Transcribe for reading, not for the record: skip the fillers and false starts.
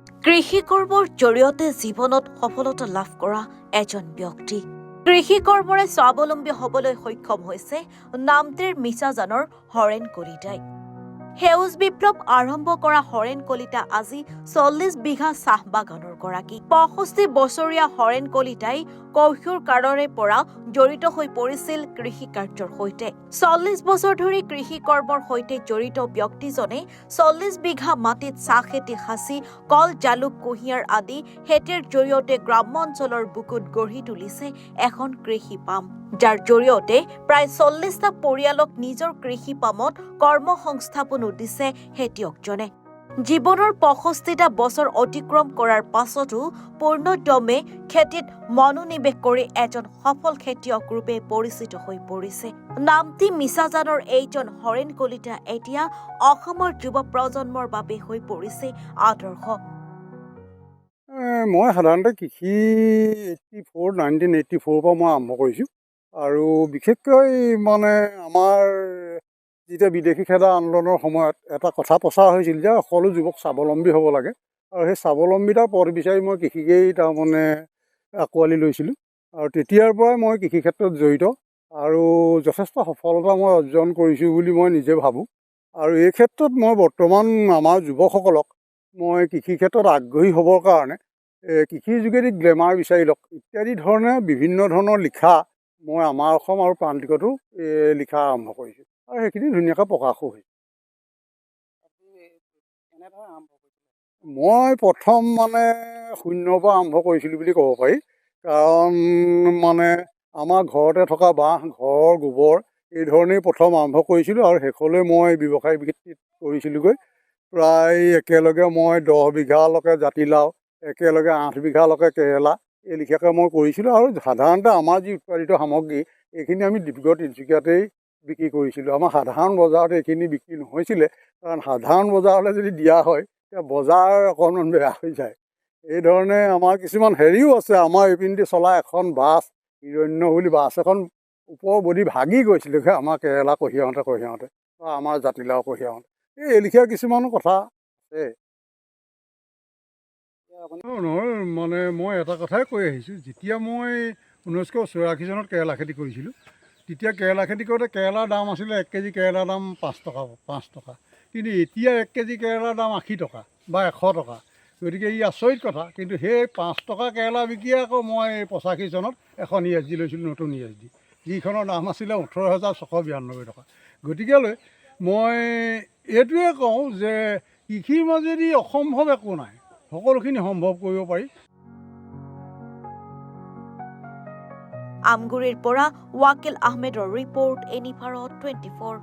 কৃষি কৰ্মৰ জৰিয়তে জীৱনত সফলতা লাভ কৰা এজন ব্যক্তি কৃষি কৰ্মৰে স্বাৱলম্বী হ'বলৈ সক্ষম হৈছে নামতিৰ মিছাজানৰ হৰেণ কলিতাই। সেউজ বিপ্লৱ আৰম্ভ কৰা হৰেণ কলিতা আজি ৪০ বিঘা চাহ বাগানৰ গৰাকী। ৬৫ বছৰীয়া হৰেণ কলিতাই কৈশোৰ কালৰে পৰা জড়িত হৈ পৰিছিল কৃষি কাৰ্যৰ সৈতে। ৪০ বছৰ ধৰি কৃষি কৰ্মৰ সৈতে জড়িত ব্যক্তিজনে ৪০ বিঘা মাটিত চাহ খেতি সাঁচি কল, জালুক, কুঁহিয়াৰ আদি খেতিৰ জৰিয়তে গ্ৰাম্য অঞ্চলৰ বুকুত গঢ়ি তুলিছে এখন কৃষি পাম, যাৰ জৰিয়তে প্ৰায় ৪০টা পৰিয়ালক নিজৰ কৃষি পামত কৰ্মসংস্থাপনো দিছে খেতিয়কজনে। জীৱনৰ ৬৫টা বছৰ অতিক্ৰম কৰাৰ পাছতো পূৰ্ণদমে খেতিত মনোনিৱেশ কৰি এজন সফল খেতিয়ক ৰূপে পৰিচিত হৈ পৰিছে। নামতি মিছাজানৰ এইজন হৰেণ কলিতা এতিয়া অসমৰ যুৱ প্ৰজন্মৰ বাবে হৈ পৰিছে আদৰ্শ। মই সাধাৰণতে কৃষি 1984 পৰা মই আৰম্ভ কৰিছোঁ আৰু বিশেষকৈ মানে আমাৰ যেতিয়া বিদেশী খেদা আন্দোলনৰ সময়ত এটা কথা প্ৰচাৰ হৈছিল যে সকলো যুৱক স্বাৱলম্বী হ'ব লাগে আৰু সেই স্বাৱলম্বিতাৰ পথ বিচাৰি মই কৃষিকেই তাৰমানে আঁকোৱালি লৈছিলোঁ আৰু তেতিয়াৰ পৰাই মই কৃষি ক্ষেত্ৰত জড়িত আৰু যথেষ্ট সফলতা মই অৰ্জন কৰিছোঁ বুলি মই নিজে ভাবোঁ। আৰু এই ক্ষেত্ৰত মই বৰ্তমান আমাৰ যুৱকসকলক মই কৃষি ক্ষেত্ৰত আগ্ৰহী হ'বৰ কাৰণে কৃষিৰ যোগেদি গ্লেমাৰ বিচাৰি লওক ইত্যাদি ধৰণে বিভিন্ন ধৰণৰ লিখা মই আমাৰ অসম আৰু প্ৰান্তিকতো লিখা আৰম্ভ কৰিছোঁ আৰু সেইখিনি ধুনীয়াকৈ প্ৰকাশো হৈছে। মই প্ৰথম মানে শূন্যৰ পৰা আৰম্ভ কৰিছিলোঁ বুলি ক'ব পাৰি, কাৰণ মানে আমাৰ ঘৰতে থকা বাঁহ, ঘৰৰ গোবৰ এই ধৰণেই প্ৰথম আৰম্ভ কৰিছিলোঁ আৰু শেষলৈ মই ব্যৱসায় ভিত্তিত কৰিছিলোঁগৈ। প্ৰায় একেলগে মই 10 বিঘালৈকে জাতিলাও, একেলগে 8 বিঘালৈকে কেৰেলা এই লিখিয়াকৈ মই কৰিছিলোঁ আৰু সাধাৰণতে আমাৰ যি উৎপাদিত সামগ্ৰী এইখিনি আমি ডিব্ৰুগড়, তিনিচুকীয়াতেই বিক্ৰী কৰিছিলোঁ। আমাৰ সাধাৰণ বজাৰত এইখিনি বিক্ৰী নহৈছিলে, কাৰণ সাধাৰণ বজাৰলৈ যদি দিয়া হয় তেতিয়া বজাৰ অকণমান বেয়া হৈ যায়। এইধৰণে আমাৰ কিছুমান হেৰিও আছে, আমাৰ এইপিনেদি চলা এখন বাছ, হিৰণ্য বুলি বাছ এখন ওপৰৰ বডি ভাগি গৈছিলেগৈ আমাৰ কেৰেলা কঢ়িয়াওঁতে বা আমাৰ জাতিলাও কঢ়িয়াওঁতে। এই লিখীয়া কিছুমান কথা আছে। নহয় মানে মই এটা কথাই কৈ আহিছোঁ, যেতিয়া মই 1984 চনত কেৰেলা খেতি কৰিছিলোঁ তেতিয়া কেৰেলা খেতি কৰোঁতে কেৰেলাৰ দাম আছিলে 1 কেজি কেৰেলাৰ দাম 5 টকা, কিন্তু এতিয়া 1 কেজি কেৰেলাৰ দাম 80 টকা বা 100 টকা। গতিকে ই আচৰিত কথা, কিন্তু সেই 5 টকা কেৰেলা বিকিয়ে আকৌ মই 85 চনত এখন ESD লৈছিলোঁ, নতুন ESD, যিখনৰ দাম আছিলে 18,692 টকা। গতিকেলৈ মই এইটোৱে কওঁ যে কৃষিৰ মাজেদি অসম্ভৱ একো নাই, সকলোখিনি সম্ভৱ কৰিব পাৰি। আমগুৰিৰ পৰা ৱাকিল আহমেদৰ ৰিপৰ্ট, এনি ভাৰত 24।